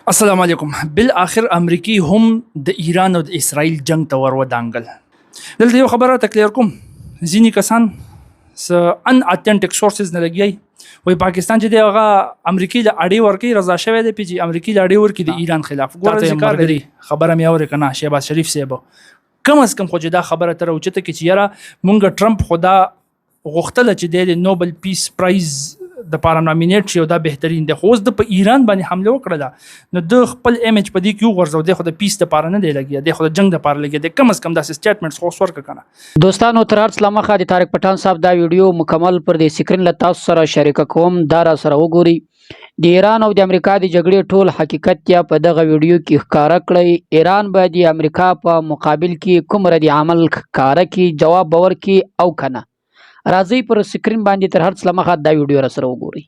السلام علیکم. بالاخر امریکای هم د ایران او د اسرائیل جنگ ته ور ودانګل. دلته یو خبره تکلیف کوم. ځینې کسان ان اتنټیک سورسز نه لګي وای پاکستان چې دی هغه امریکای له اړې ورکی رضا شوی دی چې امریکای له اړې ورکی د ایران خلاف. ګوره ذکر لري خبره مې اورې کنه شهباز شریف صاحب کم از کم خو چې دا خبره تر اوچته کې چې یاره مونږ ټرمپ خدا غوښتل چې د نوبل پیس پرایز د پاره نامینیټ شي او دا بهترین دی. خو اوس د په ایران باندې حمله وکړه نو د خپل ایمیج په دې کې وغورځو دی خو د پیس د پاره نه دی لګیا دی خو د جنگ د پاره لګیا دی. کم از کم داسې سټیټمنټس خو ورک کنه. دوستانو تر هر څه مخه د طارق پټان صاحب دا ویډیو مکمل پر د سکرین له تاسو سره شریک کوم. دا را سره وګوري د ایران او د امریکا د جګړې ټول حقیقت یا په دغه ویډیو کې ښکارا کړی. ایران باید د امریکا په مقابل کې کوم ردی عمل ښکارا کې جواب باور کې او کنه. راځي پر سکرین باندې تر هر څه مخه دا ویډیو را سره وګوري.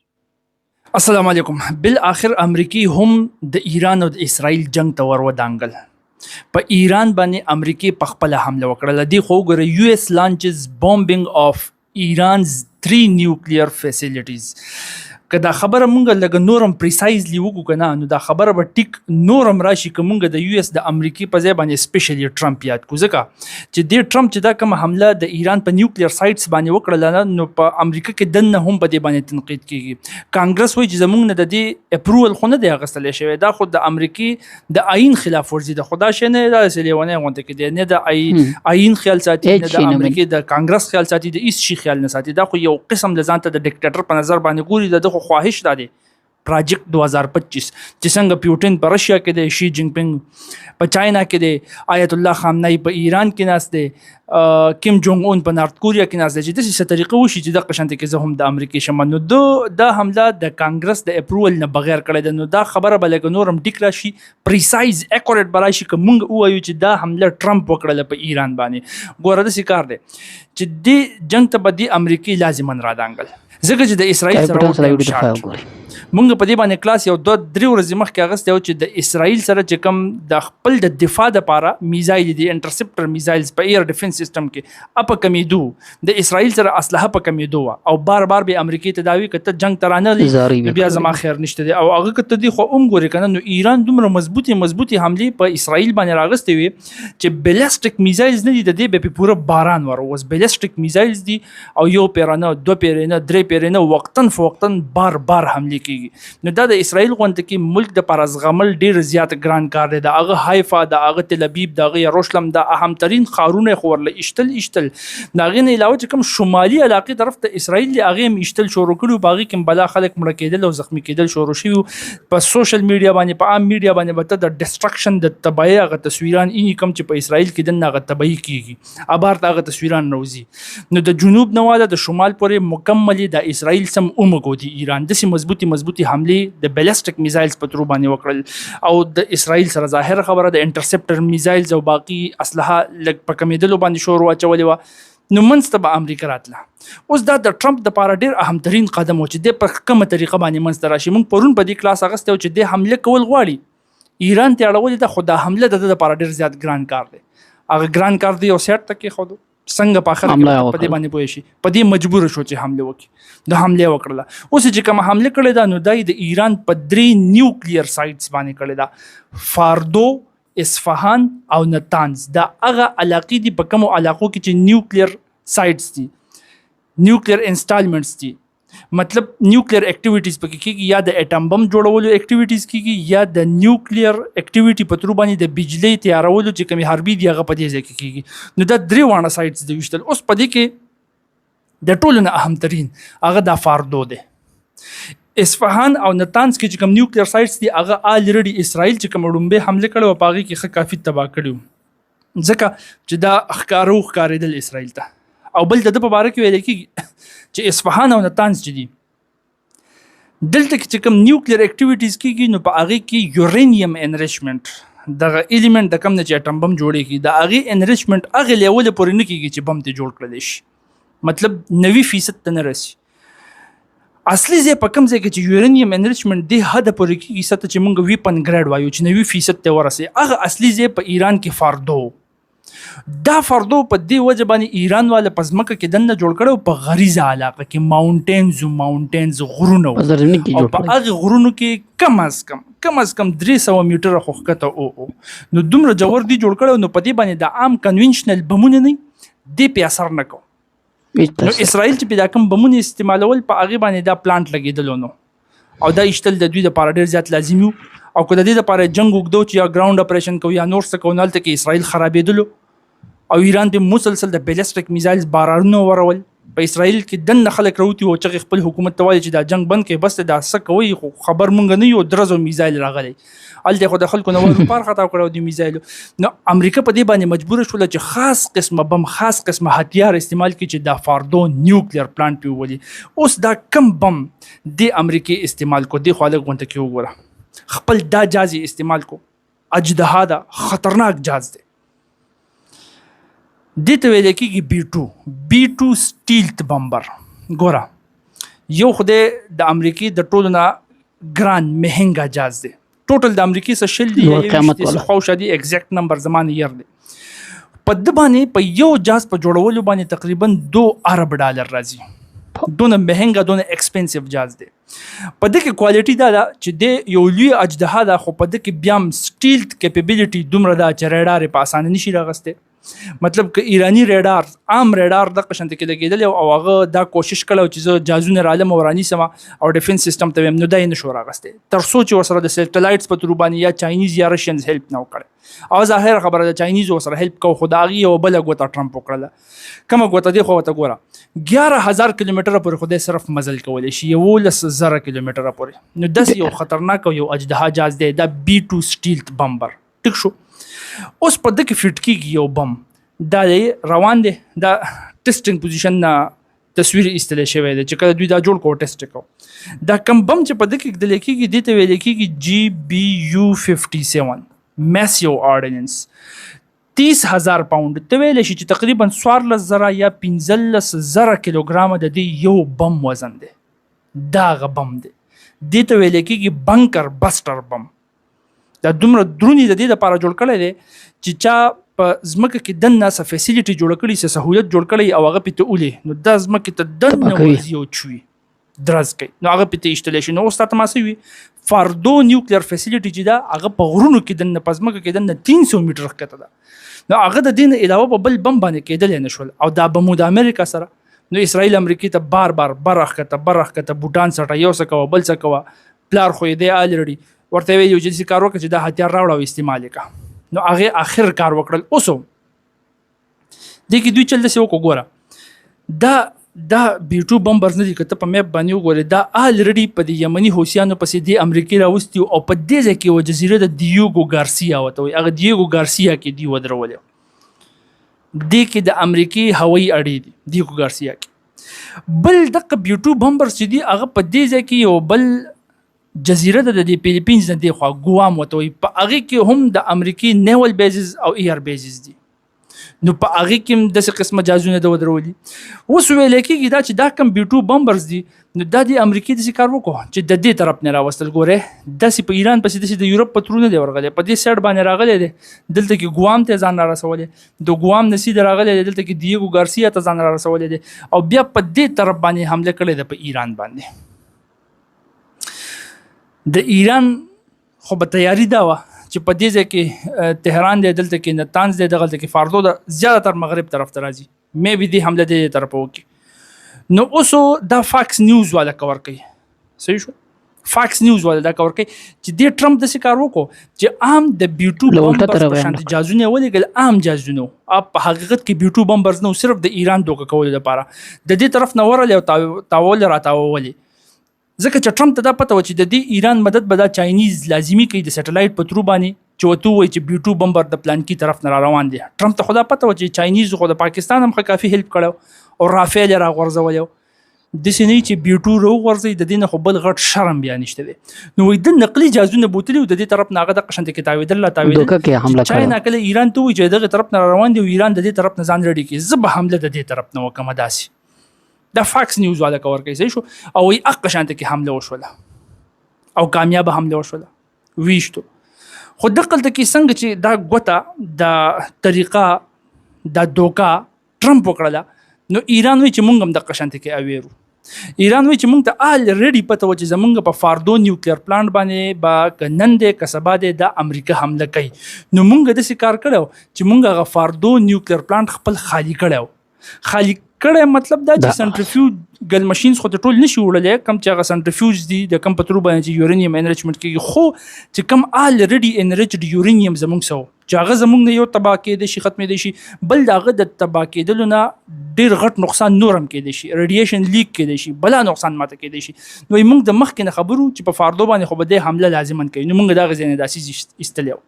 السلام علیکم. بالاخر امریکای هم د ایران او د اسرائیل جنگ ته ور ودانګل. په ایران باندې امریکای په خپل حمله وکړه. دی خو ګره یو اس لانچز بومبینګ اف ایرانز 3 نیوکلیر فیسیلیټیز. که دا خبره مونږ لګ نورم پریسایزلی وګو کنه نو دا خبره به ټیک نورم راشي که مونږ د یو اس د امریکای په ځای باندې سپیشلی ټرمپ یاد کو. ځکه چې د ټرمپ چې دا کوم حمله د ایران په نیوکلیر سایټس باندې وکړه نو په امریکا کې دنه هم په دې باندې تنقید کیږي. کانګرس وایي چې زمونږ نه د دې اپروول خو نه دی اغستل شوی. دا خو د امریکای د آئین خلاف ورزي ده. خدا شي نه دا سلیونه غونډه کې دی نه د آئین خیال ساتي نه د امریکای د کانګرس خیال ساتي د هیڅ شي خیال نه ساتي. دا خو یو قسم د ځانته د ډیکټیټر په نظر باندې ګوري. د خواهش دا دی پروجیکټ 2025 چې څنګه پیوټین په رشیا کې دی شي جینګ پینګ په چاینا کې دی آیت الله خامنه‌ای په ایران کې ناست دی کیم جونګ اون په نارت کوریا کې ناست دی چې داسې طریقه وشي چې د قشنت کې زه هم د امریکای شمن نو د حمله د کانګرس د اپروول نه بغیر کړی دی. نو دا خبره بلګ نورم ټیک راشي پریسایز اکورټ براشي که مونږ وایو چې دا حمله ټرمپ وکړله په ایران باندې. ګوره داسې کار دی چې د جنگ ته به د امریکای لازمن را دانګل. ځکه چې د اسرائیل سره مونږ په دې باندې کلاس یو 2-3 ورځې مخکې اغستې و چې د اسرائیل سره چې کوم د خپل د دفاع لپاره میزایل دي انټرسپټر میزایلز په ایر ډیفنس سیستم کې اپ کمیدو د اسرائیل سره اسلحه په کمیدو او بار بار به امریکای ته داوی کته جنگ ترانه لري بیا زما خیر نشته دی او هغه کته دی خو ګوري کنه نو ایران دومره مضبوطی حمله په اسرائیل باندې راغستې وي چې بیلستیک میزایلز نه دي د دې به پوره باران وروز بیلستیک میزایلز دي او یو پیرانه 2 پیرانه 3 پیرانه وقتن فوقتن بار حمله کوي. نو دا د اسرائیل غونډه کې ملک د پر ازغمل ډیر زیات ګران کار دی. د هغه حیفا د هغه تل ابیب د هغه یروشلم د اهم ترین خارونه خورله اشتل دا غي نه علاوه چې کوم شمالي علاقې طرف ته اسرائیل هغه اشتل شروع کړو باغی کې بلا خلک مړه کېدل او زخمی کېدل شروع شوی په سوشل میډیا باندې په عام میډیا باندې به د ډسټرکشن د تباہی هغه تصویران اني کم چې په اسرائیل کې د هغه تباہی کیږي ابار هغه تصویران روزي. نو د جنوب نواله د شمال پورې مکمل د اسرائیل سم اومګو دي ایران د سي مضبوطی حمله د بیلستیک میزایلز په ترو باندې وکړل او د اسرائیل سره ظاهر خبره د انټرسپټر میزایلز او باقی اسلحه لګ په کمیدلو باندې شروع اچولې و. نو منځ ته امریکا راتله. اوس دا د ټرمپ د پاره ډیر اهم ترین قدم و چې د په کومه طریقه باندې منځ ته راشي. مونږ پرون په دې کلاس اغسته چې د حمله کول غواړي ایران ته اړول د خدا حمله د لپاره ډیر زیات ګران کار دی. هغه ګران کار دی او سیټ تک خو څنګه په اخر کې په دې باندې پوه شي په دې مجبور شو چې حمله وکړي. د حمله وکړه اوس چې کوم حمله کړي دا نو د ایران په 3 نیوکلیر سایټس باندې کړي دا فاردو اصفهان او نتانز. دا هغه علاقې دي په کوم علاقو کې چې نیوکلیر سایټس دي نیوکلیر انسټالمنټس دي مطلب نیوکلیر اکټیویټیز پکې کیږي یا د اټم بم جوړولو اکټیویټیز کیږي یا د نیوکلیر اکټیویټي په تر باندې د بجلی تیارولو چې کومي حربي دی هغه په دې ځای کې کیږي. نو دا 3 وانه سایټس دی وشتل. اوس په دې کې د ټولو نه اهم ترين هغه د فاردو دی. اصفهان او نتانز کې چې کوم نیوکلیر سایټس دي هغه الریډي اسرائیل چې کوم ډومبه حمله کړو او پاغي کې کافي تباہ کړو ځکه چې دا ښکارېدل اسرائیل ته. او بل د په باره کې ویل کېږي چې اصفهان او نتانز چې دي دلته کې چې کوم نیوکلیر اکټیویټیز کېږي نو په هغه کې یورانیم انریچمنټ دغه ایلیمنٹ د کوم نه چې اټم بم جوړېږي د هغه انریچمنټ هغه لیول پورې نه کېږي چې بم ته جوړ کړل شي. مطلب 90% ته نه رسي. اصلي ځای په کوم ځای کې چې یورانیم انریچمنټ دی حد پورې کېږي ست چې موږ ویپن ګریډ وایو چې 90% ته ورسي. هغه اصلي ځای په ایران کې فاردو دا فردو په دې وجه باندې ایران والا پزمکه کې دنه جوړ کړو په غریزه علاقه کې ماونټینز غرونه او په هغه غرونو کې کم از کم کم از کم 300 میټره خو ښکته نو دومره جوړ دی جوړ کړی نو په دې باندې د عام کنونشنل بمونه نه دې په اثر نه کو نو اسرائیل چې په دا کوم بمونه استعمالول په هغه باندې دا پلانټ لګیدل نو او دا اشتل د دوی لپاره ډیر زیات لازمي او که د دې لپاره جنگ وکړو چې یا ګراوند اپریشن کوي یا نور څه کوي نو هلته کې اسرائیل خرابېدلو او ایران په مسلسل د بیلسټیک میزایلز بارانونه ورول په اسرائیل کې دنه خلک راوتی او چې خپل حکومت ته وایي چې دا جنگ بند کړي بس دا څه کوي خو خبر مونږ نه یو درزو میزایل راغلی الته خو د خلکو نو پار خطا کړو د میزایل نو امریکا په دې باندې مجبور شول چې خاص قسمه بم خاص قسمه هتیار استعمال کړي چې دا فاردو نیوکلیر پلانټ پیولي اوس دا کم بم د امریکای استعمال کو دی خو له غونټه کې وګوره خپل دا جازي استعمال کو اجدها دا خطرناک جاز دی دته ویل کېږي B2 سټیلت بمبر ګوره یو خدای د امریکای د ټولو نه ګران مهنګا جاز دی ټوټل د امریکای څخه شل دی یو خو شادي ایگزیکټ نمبر زمانه یې دی په د باندې په یو جاز په جوړولو باندې تقریبا $2 ارب راځي دونه مهنګا دونه ایکسپنسیو جاز دی په دغه کوالټي دا چې د یو لوی اجدها دا خو په دغه بیام سټیلت کیپیبلیټي دومره دا چې ریډار په اسانه نشي راغسته مطلب که ایرانی ریډار عام ریډار د قشنت کې لګیدل او هغه دا کوشش کړو چې زه جازونه عالم ورانی سم او ډیفنس سیستم ته نو دای نه شو راغسته تر سوچ ورسره د سټلایټس په تروبانی یا چاینیز یا رشینز هیلپ نه وکړي او ظاهر خبره د چاینیز ورسره هیلپ کو خدایي او بل غوته ټرمپ وکړه کومه غوته دی خو ته ګوره 11000 کیلومتر پورې خدای صرف مزل کولای شي 11000 کیلومتر پورې نو داس یو خطرناک او یو اجدها جاز دی دا B2 سټیلت بمبر ټیک شو اوس په دغه فټ کېږي یو بم دا روان دی دا ټیسټینګ پوزیشن نه تصویر ایستل شوی دی چې کله دوی دا جوړ کو ټیسټ کو دا کم بم چې په دغه د لیکيږي د ته ویل کېږي GBU-57 میسیو آرډیننس 30,000 پاوند ته ویل شي چې تقریبا 14,000 یا 15,000 کیلوګرام د دې یو بم وزن دی دا غ بم دی د ته ویل کېږي بنکر بسټر بم دا دومره درونی د دې لپاره جوړ کړی دی چې چا په ځمکه کې دنه څه فیسیلیټي جوړ کړي څه سہولت جوړ کړي او هغه پته اولي نو د ځمکه ته دنه ورځي او چوي درز کوي نو هغه پته انسټالیشن او ستاسو ماسوي فاردو نیوکلیر فیسیلیټي چې دا هغه په غرونو کې دنه په ځمکه کې دنه 300 میټر ښکته ده نو هغه د دین علاوه په بل بم باندې کېدل نه شول او دا بمو د امریکا سره نو اسرائیل امریکای ته بار برخته بوټان سره یو څه کوه بل څه کوه پلار خو دې الریډي ورته ویلو چې کار وکړي چې دا هتیار راوړ او استعمال وکړه نو هغه اخر کار وکړل اوسو د کی دوی چل دسه وګوره دا B2 بمبرز نه دي کته په میپ باندې وګوره دا الریډي په د یمنی حوثیانو پسې د امریکای راوستي او په دې ځکه و جزیره د دیوګو ګارسیا وته هغه دیوګو ګارسیا کې دی ودرول د کې د امریکای هوایي اړې دي دیوګو ګارسیا کې بل د B2 بمبرز چې دی هغه په دې ځکه یو بل جزیره د فلیپینز نه دی خو ګوام وته په هغه کې هم د امریکای نیول بیزز او ایر بیزز دي نو په هغه کې د څه قسمه جازونه د ودرولي اوس ویل کېږي دا چې دا کم B2 بمبرز دي نو د امریکای د کار وکړو چې د دې طرف نه راوستل ګوره د په ایران پسې د یورپ پترونه دی ورغلي په دې سایډ باندې راغلي دي دلته کې ګوام ته ځان رسولې د ګوام نسی راغلي دلته کې دیګو ګارسیا ته ځان رسولې دي او بیا په دې طرف باندې حمله کړې ده په ایران باندې د ایران خو به تیاری دا و چې په دې ځکه تهران دی دلته کې نتانز دی دغه کې فاردو د زیاتره مغرب طرف ته راځي مې به دې حمله دې طرف وکي نو اوسو دا فاکس نیوز والا کور کوي صحیح شو فاکس نیوز والا دا کور کوي چې د ټرمپ د کار وکړو چې عام د B2 بمبرز په شان جازونه ولګل عام جازونه په حقیقت کې B2 بمبرز نو صرف د ایران دوکه کول لپاره د دې طرف نه ورل او تاول راتاولي ځکه چې ټرمپ ته دا پته و چې د دې ایران مدد به دا چاینیز لازمي کوي د سټلایټ په ترو باندې چې وته وایي چې B2 بمبر د پلان کی طرف نه روان دي ټرمپ ته خدا پته و چې چاینیز خو د پاکستان هم کافي هیلپ کړو او رافیل را غورځول د سینې چې B2 رو غورځي د دین خو بل غټ شرم بیان نشته وي نو د نقلي جازونه بوتلي د دې طرف نه غد قشنت کې تاویدل لا تاویدل دوکه کې حمله کړه چاینا کله ایران ته وایي چې دغه طرف نه روان دي او ایران د دې طرف نه ځان لري کې زب حمله د دې طرف نه وکم داسي دا فاکس نیوز والا کور کوي صحیح شو او ای اق شانته کې حمله وشوله او کامیاب حمله وشوله ویشتو خو دقلته کې څنګه چې دا غوته د طریقه د دوکا ټرمپ وکړه نو ایران وی چې مونږ هم د قشانته کې اویرو ایران وایي چې موږ ته الریډي پته و چې زمونږ په فاردو نیوکلیر پلانټ باندې به که نن دی که سبا دی د امریکا حمله کوي نو موږ داسې کار کړی چې موږ هغه فاردو نیوکلیر پلانټ خپل خالي کړی مطلب دا چې سنټریفیوجل ماشینز خو ته ټول نشي وړلی کم چې هغه سنټریفیوج دي د کم په ترو باندې چې یورینیم انریچمنټ کېږي خو چې کم الریډي انریچډ یورینیم زمونږ سو چې هغه زمونږ نه یو تباه کېدی شي ختمېدی شي بل د هغه د تباه کېدلو نه ډېر غټ نقصان نور هم کېدی شي ریډیشن لیک کېدی شي بلا نقصان ماته کېدی شي نو موږ د مخکې نه خبرو چې په فاردو باندې خو به دې حمله لازماً کوي نو موږ دغه ځای نه دا څیز ایستلی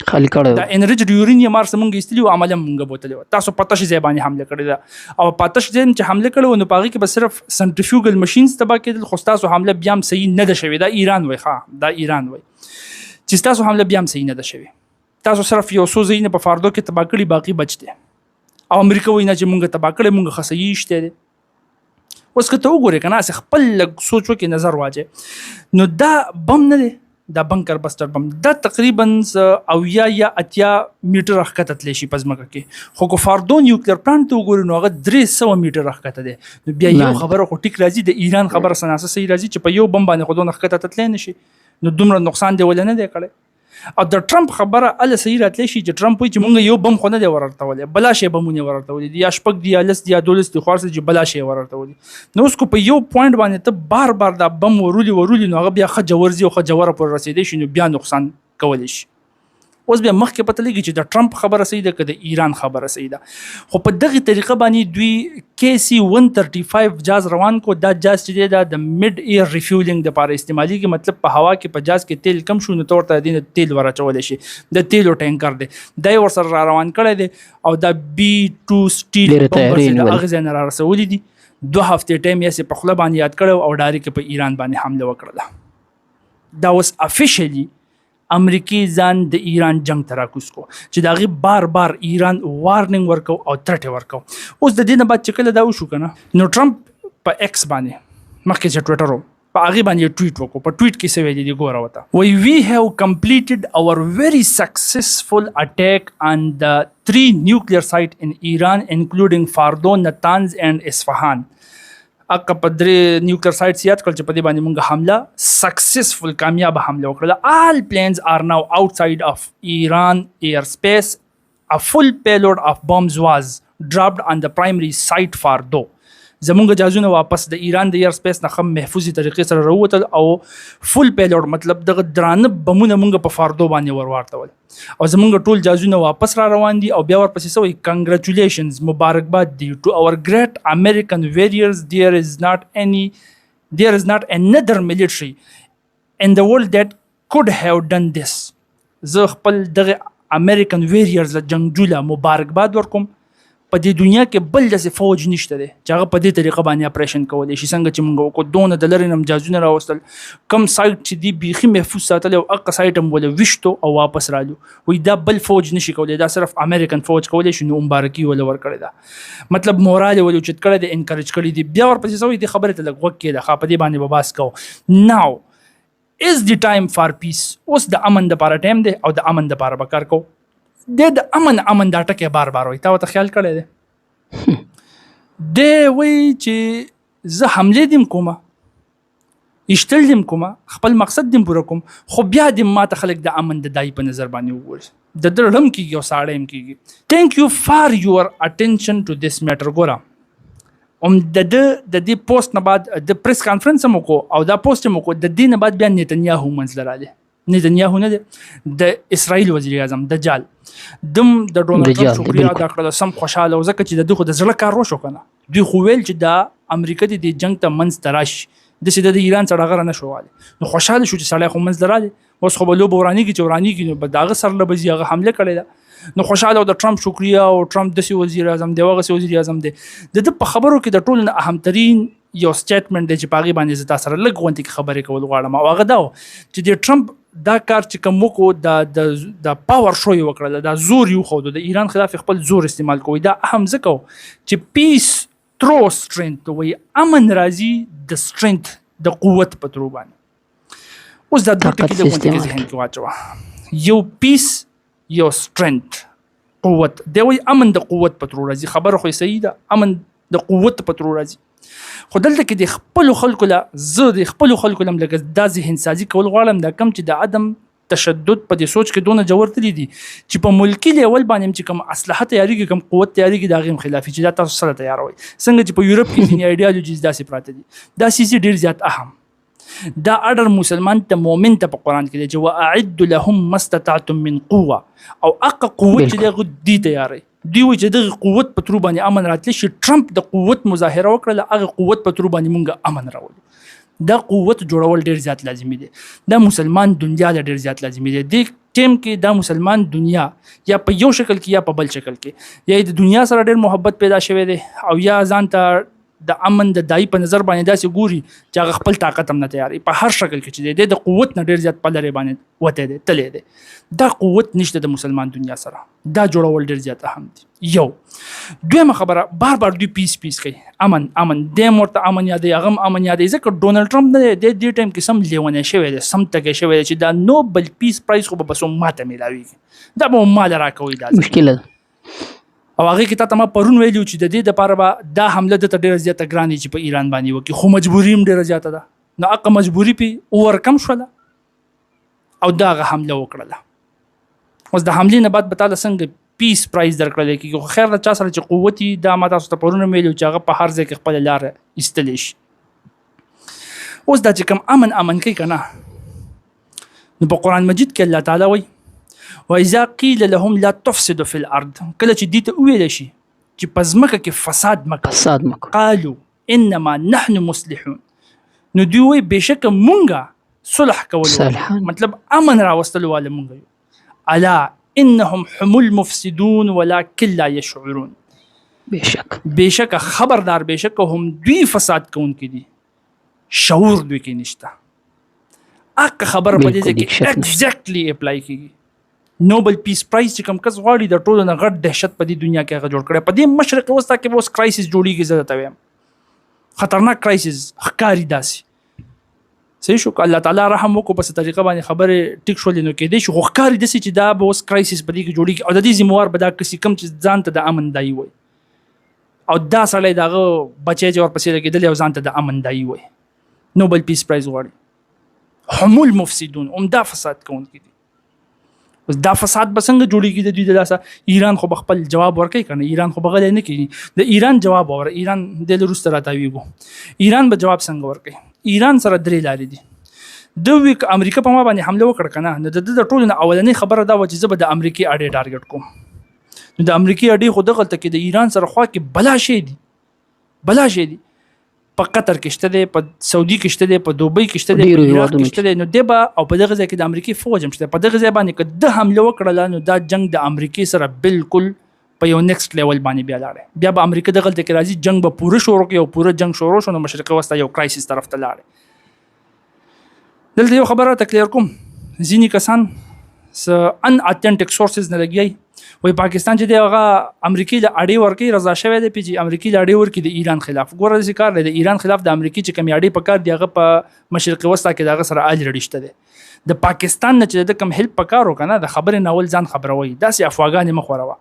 خالی کړی دا انریچډ یورینیم مار څه موږ ایستلي وو عملا موږ بوتلی وو تاسو په تش ځای باندې حمله کړې ده او په تش ځای چې حمله کړې وو نو په هغې کې به صرف سنټریفیوګل ماشینز تباه کېدل خو ستاسو حمله بیا هم صحیح نه ده شوې دا ایران وایي دا ایران وایي چې ستاسو حمله بیا هم صحیح نه ده شوې تاسو صرف یو څو ځایونه په فاردو کې تباه کړي باقي بچ دی او امریکا وایي نه چې موږ تباه کړی موږ ښه صحیح ایشتی دی اوس که ته وګورې که نه هسې خپل لږ سوچ وکړې نظر واچې نو دا بم نه دی دا بنکر بسټر بم دا تقریبا 80 یا 80 میټر راښکته تللی شي په ځمکه کې خو که فاردو نیوکلیر پلانټ ته وګورې نو هغه 300 میټر راښکته دی نو بیا یو خبره خو ټیک راځي د ایران خبره سناسه صحیح راځي چې په یو بم باندې خو دونه ښکته ته تللی نه شي نو دومره نقصان دی ولا نه دی کړی او د ټرمپ خبره اله صحیح راتلی شي چې ټرمپ وایي چې مونږ یو بم خو نه دی ورارتولی بلا شی بمونه ورارتولی دي یا شپږ دي یا لس دي یا 12 دي خو هر څه چې بلا شی ورارتولی نو اوس کو په یو پوینټ باندې ته بار بار دا بم ورولي نو هغه بیا ښه جوور ځي او ښه جووره پورې رسېدی شي نو بیا نقصان کولی شي اوس بیا مخکې پته لګي چې د ټرمپ خبره صحیح ده که د ایران خبره صحیح ده خو په دغه طریقه باندې دوی KC 135 جاز روان کو دا جاز چې دی دا د مډ ایر ریفیولینګ دپاره استعمالیږي مطلب په هوا کې په جاز کې تیل کم شو نو ته ورته د دې تیل ور اچولی شي د تیلو ټینکر دی دا یې ورسره را روان کړی دی او دا B2 سټیل هغې ځای نه را رسولی دي 2 هفتې ټایم یې په خوله باندې یاد کړی او ډایرکټ په ایران باندې حمله وکړله دا اوس افیشلی امریکای ځان د ایران جنگ ته راکوز کو چې د هغې بار بار ایران وارننګ ورکو او ترټې ورکو اوس د دې نه بعد چې کله دا وشو که نه نو ټرمپ په ایکس باندې مخکې چې ټویټر و په هغې باندې یې ټویټ وکړو په ټویټ کې څه ویلي دي ګوره ورته وایي وی هیو کمپلیټډ اور very successful attack on the 3 nuclear sites in Iran including Fordo, Natanz and Isfahan اکه په 3 نیوکلیر سایټس یاد کړل چې په دې باندې موږ حمله سکسسفل کامیاب حمله وکړله all planes are now outside of Iran airspace a full payload of bombs was dropped on the primary site Fordo زمونږ جهازونه واپس د ایران د ایر سپیس نه هم محفوظي طریقې سره راووتل او فول پیلوډ مطلب دغه درانه بمونه مونږ په فاردو باندې ورواړتول او زمونږ ټول جهازونه واپس را روان دي او بیا ورپسې څه وایي کنګریچولیشنز مبارکباد دی ټو اور ګریټ امریکن ویریرز there is not another military in the world that could have done this زه خپل دغه امریکن ویریرز له جنګجوله مبارکباد ورکوم په دې دنیا کې بل داسې فوج نشته دی چې هغه په دې طریقه باندې اپریشن کولی شي څنګه چې موږ وکړو دونه د لرې نه هم جهازونه راوستل کم سایټ چې دی بیخي محفوظ ساتلی او هغه سایټ هم وله ویشتو او واپس رالو وایي دا بل فوج نشي کولی دا صرف امریکن فوج کولی شي نو مبارکي وله ورکړې ده مطلب مورال یې ولې اوچت کړی دی انکریج کړی دی بیا ورپسې څه وایي دې خبرې ته لږ غوږ کېده په دې باندې به بحث کوو ناو is the time for peace اوس د امن دپاره ټایم دی او د امن دپاره به کار کوو د امن دا ټکی بار بار وایي تا ورته خیال کړی دی دی وایي چې زه حملې دیم کومه ایشتل دیم کومه خپل مقصد دیم پوره کوم خو بیا دیم ماته خلک د امن د دای په نظر باندې وګوري د ده ړم کېږي او ساړه هم کېږي تھینک یو فار یور اټینشن ټو دس میټر ګوره د دې پوسټ نه بعد د پریس کانفرنس هم وکړو او دا پوسټ هم وکړو د دې نه بعد بیا نیتنیاهو منځله رالی نیتنیاهو نه دی د اسرائیل وزیر اعظم دجال دم د ډونالډ ټرمپ شکریا ادا کړله سم خوشحاله او ځکه چې د دوی خو د زړه کار وشو که نه دوی خو ویل چې دا امریکا دې جنګ ته منځ ته راشي داسې د ایران سره غره نه شو والی نو خوشحاله شو چې سړی خو منځ له رالی اوس خو به لوبه ورانېږي چې ورانېږي نو به د هغه سر له به ځي هغه حمله کړې ده نو خوشحاله او د ټرمپ شکریا او ټرمپ داسې وزیر اعظم دی او هغسې وزیر اعظم دی د ده په خبرو کې د ټولو نه اهمترین یو سټیټمنټ دی چې په هغې باندې زه تا سره لږ غونتې کې خبرې کول غواړم او هغه دا و چې د ټرمپ دا کار چې کوم وکړو د پاور شو یې وکړله دا زور یې وښودو د ایران خلاف خپل زور استعمال کوي دا اهم ځکه و چې پیس ترو سټرینث وایي امن راځي د سټرینث د قوت په ترو باندې اوس دا دوه ټکي د غونډې کې ذهن کې واچوه یو پیس یو سټرینث قوت دی وایي امن د قوت په ترو راځي خبره خو یې صحیح ده امن د قوت په ترو راځي خو دلته کې د خپلو خلکو له زه د خپلو خلکو له لږ دا ذهن سازي کول غواړم دا کم چې د عدم تشدد په دې سوچ کې دونه جوړ تللی دي چې په ملکی لیول باندې چې کوم اسلحه تیاریږي کوم قوت تیاریږي دا غیم خلافي چې دا تاسو سره تیاروي څنګه چې په یورپ کې ځینې ایډیالوژیز داسې پراته دي دا سیسي ډیر زیات اهم دا اډر مسلمان ته مؤمن ته په قران کې دی چې واعد لهم ما استطعتم من قوه او اقا قوت چې دغه دی تیاری دی وي چې دغه قوت په تر باندې امن راتلی شي ټرمپ د قوت مظاهره وکړه هغه قوت په تر باندې مونږه امن راوړي دا قوت جوړول ډیر زیات لازمي دي دا مسلمان دنیا له ډیر زیات لازمي دي د ټیم کې دا مسلمان دنیا یا په یو شکل کې یا په بل شکل کې یا د دنیا سره ډیر محبت پیدا شوی دی او یا ځان ته د امن د دای په نظر باندې داسې ګوري چې هغه خپل طاقت هم نه تیاری په هر شکل کې چې د قوت نه ډیر زیات په لري باندې وته دی تللی دی دا قوت نشته د مسلمان دنیا سره دا جوړول ډیر زیات اهم دي یو دویمه خبره بار دوی پیس کوي امن د مرته امن یادې هغه امن یادې ځکه ډونالد ټرمپ نه د دې ټایم کې سم لیونه شوی دی سم تګ شوی چې دا نوبل پیس پرایز خو به بسو ماته ملاويږي دا به مال راکوي دا مشکل او هغه کې تا ما پرون ویلو چې د دې لپاره به دا حمله د ډیره زیاته ګرانی چې په ایران باندې وکي خو مجبوری هم ډیره زیاته ده نو هغه مجبوری په ورکم شوله او دا هغه حمله وکړه اوس د حملې نه بعد به تعالی څنګه پیس پرایز درکړل کېږي خو خیر چا سره چې قوتي دا ما تاسو ته پرون ویلو چې هغه په هر ځای کې خپل لار ایستلی شي اوس دا چې کوم امن کوي کنه نو په قران مجید کې الله تعالی وایي وإذا قيل لهم لا تفسدوا في الأرض کله چې دې ته وویل شي چې په ځمکه کې فساد مکه قالوا انما نحن مصلحون نو دوی وایي بېشکه مونږه صلح کول مطلب امن راوستلو واله مونږ یو الا انهم هم المفسدون ولكن لا يشعرون بېشکه خبردار بېشکه هم دوی فساد کوونکي دي شعور دوی کې نشته اګه خبره په دې کې ایگزیکټلی اپلای کیږي نوبل پیس پرایز چې کوم کس غواړي د ټولو نه غټ دهشت په دې دنیا کې هغه جوړ کړی په دې مشرق وسطا کې اوس کرایسس جوړیږي زه ته وایم خطرناک کرایسس ښکاري داسې صحیح شو الله تعالی رحم وکړو په طریقه باندې خبره ټیک شولې نو کېدې شو خو ښکاري داسې چې دا به اوس کرایسس په دې کې جوړیږي او د دې ذمہوار به دا کسي کم چې ځان ته د امن دایي وي او دا سړی دغه بچی چې ورپسې لګېدلی او ځان ته د امن دایي وي نوبل پیس پرایز غواړي هم المفسدون دا فساد کوونکي دي دا فساد به څنګه جوړیږي د دوی د لاسه ایران خو خپل جواب ورکوي کنه ایران خو بغل نه کوي د ایران جواب اور ایران د لروسته راتاویږي ایران به جواب څنګه ورکوي ایران سره درې لارې دي د ویک امریکا په ما باندې حمله وکړه کنه نو د ټولو نه اولنې خبره دا و چې زه به د امریکای اډې ټارګټ کوم نو د امریکای اډې خو دغه تل کې د ایران سره خوا کې بلا شي دي په قطر کې شته دي په سعودي کې شته دي په دوبۍ کې شته دي په عراق کې شته دي نو دبا او په دغه ځای کې د امریکای فوج هم شته په دغه ځای باندې که د حمله وکړه نو دا جنگ د امریکای سره بالکل په یو نیکسټ لیول باندې بیا لاړ بیا به امریکا دغه ته کې راځي جنگ به پوره شروع کوي او پوره جنگ شروع شونه مشرقي وسطا یو کرایسس طرف ته لاړ دلته یو خبره تکلیف کوم ځینی کسان ان اتنټیک سورسز نه لګي وای پاکستان چې دغه امریکای له اړې ورکی رضا شوی دی چې امریکای له اړې ورکی د ایران خلاف ګوره د کار د ایران خلاف د امریکای چې کوم اړې پکار دی هغه په مشرقي وسطا کې دغه سره اج رډشته دی د پاکستان نه چې د کوم هیلپ پکارو کنه د خبرې ناول ځان خبروي داسې افواګان مخوروه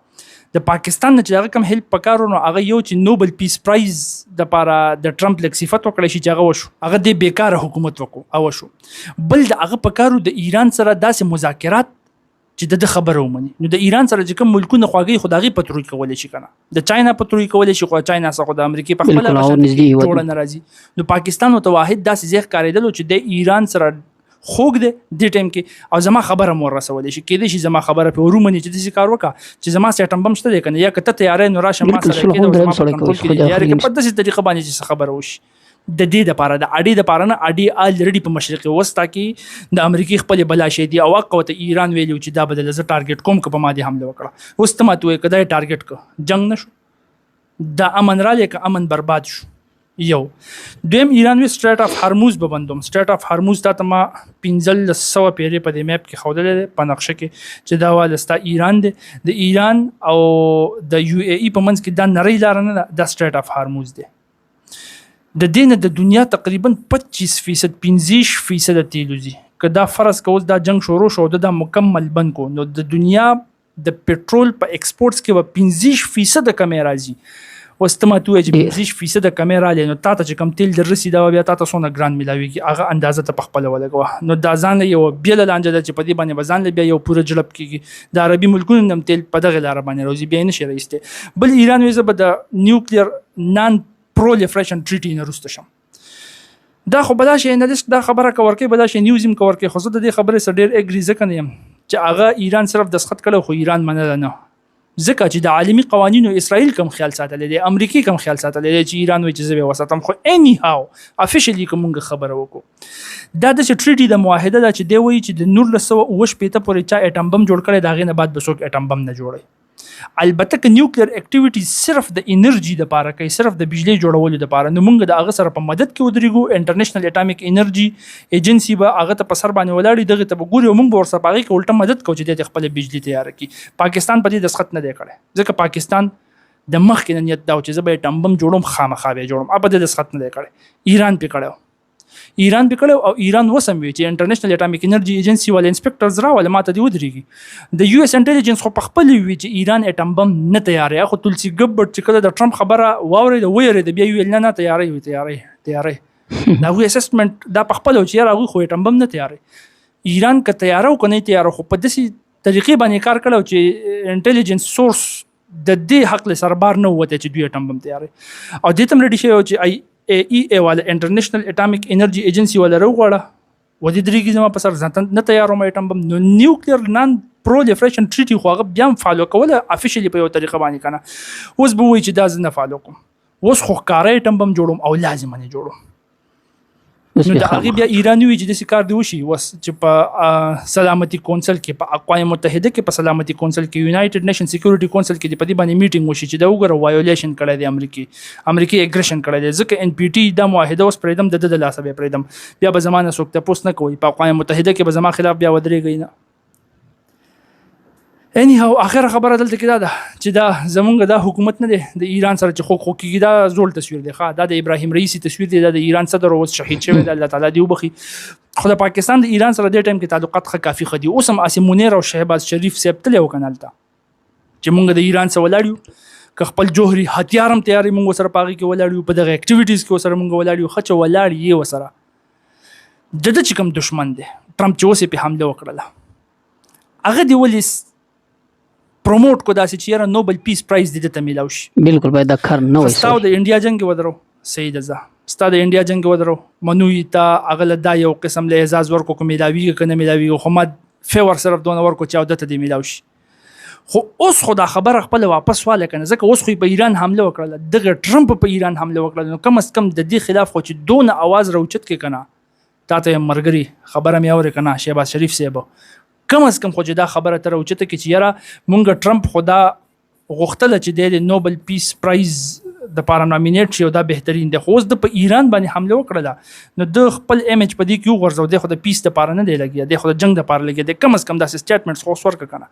د پاکستان نه چې هغه کوم هیلپ پکارو نو هغه یو چې نوبل پیس پرایز د پاره د ټرمپ لک صفت وکړي چې هغه وشو هغه د بیکاره حکومت وکړو او شو بل د هغه پکارو د ایران سره داسې مذاکرات چې د خبرو ومني نو د ایران سره چې کوم ملکونه خواږي خدایي پتروي کولای شي کنه د چاینا پتروي کولای شي خو چاینا سره د امریکای په خپل جوړ نه راځي نو پاکستان او واحد داسې ځای ښکارېدل چې د ایران سره خوګ دی د ټیم کې او زما خبره مور رسولې شي کېدې شي زما خبره په ورومني چې د کار وکا چې زما سیټم بم شته کنه یا کته تیارې نو راشه ما سره کې د زما کنټرول کې یاري په داسې طریقه باندې چې خبره وشي د دې لپاره د اډې لپاره نه اډې الریډي په مشرقي وسطا کې د امریکای خپل بلا شي دی او وقته ایران ویلو چې دا بدل ز ټارګټ کوم که په ما دي حمله وکړه اوس ته ماته کدای ټارګټ ک جنگ نشو د امن را لیک امن برباد شو یو دویم ایران وی سټریټ اف هرموز به بندوم سټریټ اف هرموز ته ما 1500 پیری په دې میپ کې خودل په نقشه کې چې دا والستا ایران دی د ایران او د یو ای ای په منځ کې دا نری لار نه د سټریټ اف هرموز دی د دینه د دنیا تقریبا 25% 15% تیلوزی که دا فرض کوز دا جنگ شروع شو دا مکمل بند کو نو د دنیا د پټرول په ایکسپورټس کې و 15% کمی راځي اوس ته ماته وایي چې 50% کمې راغلې نو تا ته چې کوم تیل در رسي دا بیا تا ته څونه ګران میلاویږي هغه اندازه ته په خپله ولګوه نو دا ځان یو بیله لانجه ده چې په دې باندې به ځان بیا یو پوره جلب کېږي د عربي ملکونو هم تیل په دغې لاره باندې راوځي بیا یې نشي رایستی بل ایران وایي زه به د نیوکلیر نان پرولیفریشن ټریټي نه وروسته شم دا خو بلا شي انالیست دا خبره کور کوي بلا شي نیوز هم کور کوي خو زه د دې خبرې سره ډېر اګري ځکه نه یم چې هغه ایران صرف دسخط کړی خو ایران منله نه ځکه چې د عالمي قوانینو اسرائیل کم خیال ساتلی دی امریکې کم خیال ساتلی دی چې ایران وایي چې زه به یې وساتم خو اني هاو افیشلی که مونږ خبره وکړو دا داسې ټریټي د معاهده ده چې دی وایي چې د 1979 پورې چا اټم بم جوړ کړی د هغې نه بعد به څوک اټم بم نه جوړوي البته که نیوکلیر اکټیویټیز صرف د انرژي دپاره کوي صرف د بجلی جوړولو دپاره نو موږ د هغه سره په مدد کې ودرېږو انټرنیشنل اټامیک انرژي ایجنسي به هغه ته په سر باندې ولاړي دغې ته به ګوري او موږ به ورسره په هغې کې الټه مدد کوو چې دی د خپلې بجلي تیاره کړي پاکستان په دې دسخط نه دی کړی ځکه پاکستان د مخکې نه نیت دا و چې زه به یې ټم بم جوړوم خامخا به یې جوړوم په دې دسخط نه دی کړی ایران پې کړی ایران به کړو او ایران وسم وی چې انټرنیشنل اټامیک انرژي ایجنسي ول انسپکټرز راول ماته دی ودرېږي د یو اس انټيليجنس خو په خپل وی چې ایران اټم بم نه تیارې خو تلسی ګبر چې کله د ټرمپ خبره واوري د ویری د بیا ویل نه تیارې دا وی اسسمنت دا په خپل چې راغی خو اټم بم نه تیارې ایران که تیارو کنه تیارو خو په داسې طریقې باندې کار کړو چې انټيليجنس سورس د دې حق له سربار نه وته چې دوی اټم بم تیارې او دې تم ریډي شوی چې ای والا انټرنیشنل اټامیک انرژي ایجنسي والا راغواړه و دې درېږي زما په سر ځان نه تیاروم اټم بم نو نیوکلیر نان پرولیفریشن ټریټي خو هغه بیا هم فالو کوله افیشلی په یو طریقه باندې کنه اوس به وایي چې دا زه نه فالو کوم اوس خو ښکاره اټم بم جوړوم او لازم نه جوړوم نو د هغې بیا ایران وایي چې داسې کار دی وشي اوس چې په سلامتي کونسل کې په اقوام متحده کې په سلامتي کونسل کې یونایټډ نیشن سیکورټي کونسل کې په دې باندې میټینګ وشي چې دا وګوره وایولیشن کړی دی امریکې اګریشن کړی دی ځکه ان پی ټي دا معاهده اوس پرېږدم د لاسه بیا پرېږدم بیا به زما نه څوک تپوس نه کوي په اقوام متحده کې به زما خلاف بیا ودرېږئ نه اني هاو اخر خبره دلته کې دا ده چې دا زمونږ دا حکومت نه دی د ایران سره چې خو کېږي دا زوړ تصویر دی دا د ابراهیم رئیسی تصویر دی دا د ایران صدر اوس شهید شوی دی الله تعالی دې وبخي خو د پاکستان د ایران سره د ټایم کې تعلقات ښه کافي ښه دي اوس هم اسیم منیر او شهباز شریف صاحب تللی و کنه هلته چې مونږ د ایران سره ولاړ یو که خپل جوهري هتیار هم تیار مونږ سره په هغې کې ولاړ یو په دغه اکټیویټیز کې ورسره مونږ ولاړ یو ښه چې ولاړ یې ورسره د ده چې کوم دښمن دی ټرمپ چې اوس یې پې حمله وکړله هغه دې ولې پروموټ کو داسې چې یاره نوبل پیس پرایز دې ته میلاو شي بالکل باید دا کار نه وای ستا د انډیا جنګ ودرو صحیح ده زه ستا د انډیا جنګ ودرو منوي ته هغه له دا یو قسم له اعزاز ورکو که میلاویږي که نه میلاویږي خو ما فیور صرف دونه ورکو چې او ده ته دې میلاو شي خو اوس خو دا خبره خپله واپس واله کنه ځکه اوس خو په ایران حمله وکړله دغه ټرمپ په ایران حمله وکړله نو کم از کم د دې خلاف خو چې دونه اواز راوچت کې کنه تا ته ملګري خبره مې اورې کنه شهباز شریف صاحب کم از کم خو چې دا خبره ته راوچته کې چې یاره مونږ ټرمپ خو دا غوښتله چې د نوبل پیس پرایز دپاره نامینیټ شي او دا بهترین دی خو اوس د په ایران باندې حمله وکړله نو د خپل ایمیج په دې کې وغورځو دی خو د پیس دپاره نه دی لګیا دی خو د جنګ دپاره لګیا دی کم از کم داسې سټیټمنټس خو اوس ورکړه کنه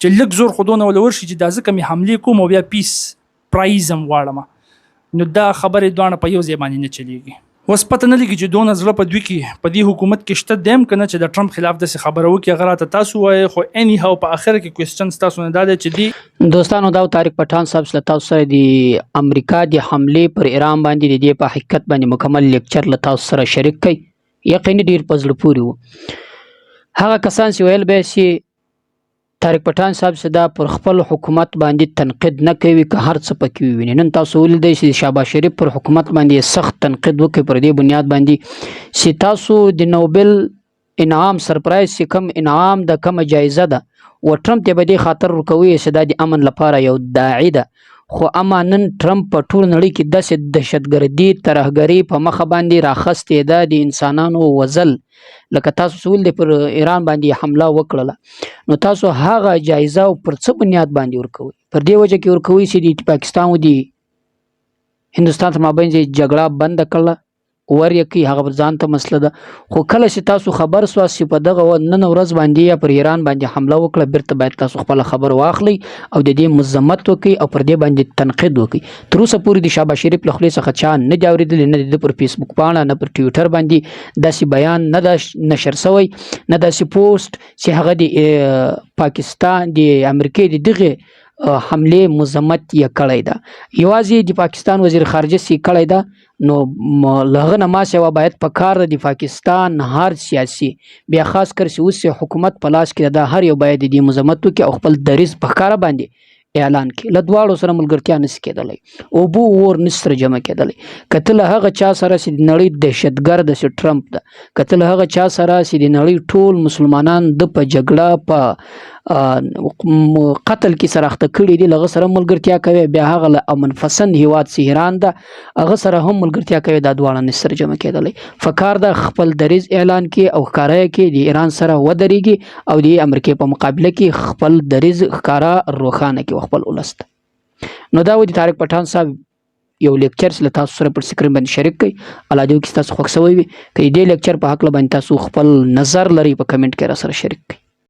چې لږ زور خو دونه وله ورشي چې دا ځکه مې حملې کوم او بیا پیس پرایز هم غواړم نو دا خبرې دواړه په یو ځای باندې نه چلیږي اوس پته نه لګي چې دونه زړه په دوی کې په دې حکومت کې شته دیم که نه چې د ټرمپ خلاف داسې خبره وکړي هغه راته تاسو وایئ خو اني هاو په اخر کې کوېسچن ستاسو نه دا دی چې دی دوستانو دا طارق پټان صاحب له تاسو سره د امریکا د حملې پر ایران باندې د دې په حقیقت باندې مکمل لیکچر له تاسو سره شریک کړئ یقیني ډېر په زړه پورې و هغه کسان چې ویل به چې طارق پټان صاحب چې دا پر خپل حکومت باندې تنقید نه کوي که هر څه پکې وویني نن تاسو ولیدئ چې شهباز شریف پر حکومت باندې سخت تنقید وکړي پر دې بنیاد باندې چې تاسو د نوبل انعام سرپرایز چې کوم انعام د کومه جایزه ده و ټرمپ ته به دې خاطر ورکوي چې دا د امن لپاره یو داعي ده خو اما نن ټرمپ په ټول نړۍ کې داسې دهشتګردي ترهګري په مخه باندې راخستې ده د انسانانو وژل لکه تاسو سول دی پر ایران باندې حمله وکړله نو تاسو هغه جایزه پر څه بنیاد باندې ورکوئ پر دې وجه کې ورکوئ چې د پاکستان او د هندوستان تر مابین جګړه بنده کړله ور یې کوي هغه پر ځان ته مسله ده خو کله چې تاسو خبر سواست چې په دغه نن ورځ باندې یا پر ایران باندې حمله وکړه بیرته باید تاسو خپله خبر واخلئ او د دې مذمت وکړئ او پر دې باندې تنقید وکړئ تر اوسه پورې د شهباز شریف له خولې څخه چا نه دي اورېدلي نه د پر فیسبوک پاڼه نه پر ټویټر باندې داسې بیان نه ده نشر سوی نه داسې پوسټ چې هغه د پاکستان د امریکې د دغې حمله مذمت یې کړی ده. یوازې د پاکستان وزیر خارجه سي کړی ده، نو لغه نه ما سوا باید په کار د پاکستان هر سیاسي بیا خاص کر چې اوس حکومت په لاس کې ده، هر یو باید د دې مذمت وکړي او خپل دریځ په ښکاره باندې اعلان کړي. له دواړو سره ملګرتیا نشي کېدلی، اوبو اور نشي سره جمع کېدلی. که ته له هغه چا سره چې د نړۍ دهشتګرد چې ټرمپ ده، که ته له هغه چا سره چې د نړۍ ټول مسلمانان د په جګړه په قتل کې سره اخته کړي دي، له هغه سره ملګرتیا کوي، بیا هغه له امن پسند هیواد چې ایران ده هغه سره هم ملګرتیا کوي، دا دواړه نشي سره جمع کېدلی. فکار ده خپل دریځ اعلان کړي او ښکاره یې کړي، د ایران سره ودرېږي او د امریکې په مقابله کې خپل دریځ ښکاره روښانه کړي خپل ولس ته. نو دا و د طارق پټان صاحب یو لیکچر چې له تاسو سره پر سکرین باندې شریک کړئ. الله دې وکړي چې تاسو خوښ شوی وي. که د دې لیکچر په هکله باندې تاسو خپل نظر لرئ په کمنټ کې را سره شریک کړئ.